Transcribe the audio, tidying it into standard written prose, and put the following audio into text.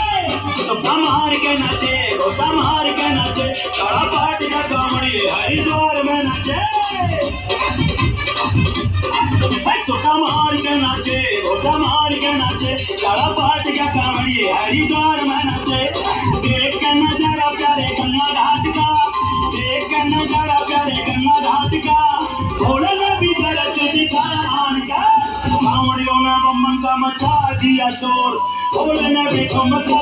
मार के नाचे गोता मार के नाचे सारा पाट का कामड़ी हरिद्वार में नाचे सोटा मार के नाचे गोता मार के नाचे सारा पाट का कामड़ी हरिद्वार में नाचे देख के नजारा प्यारे गंगा घाट का देख के नजारा प्यारे गंगा घाट का घोड़े ने भी तरस दिखाया आन का कामड़ियों ने बम्मन का मचा दिया शोर घोड़े ने भी ठुमका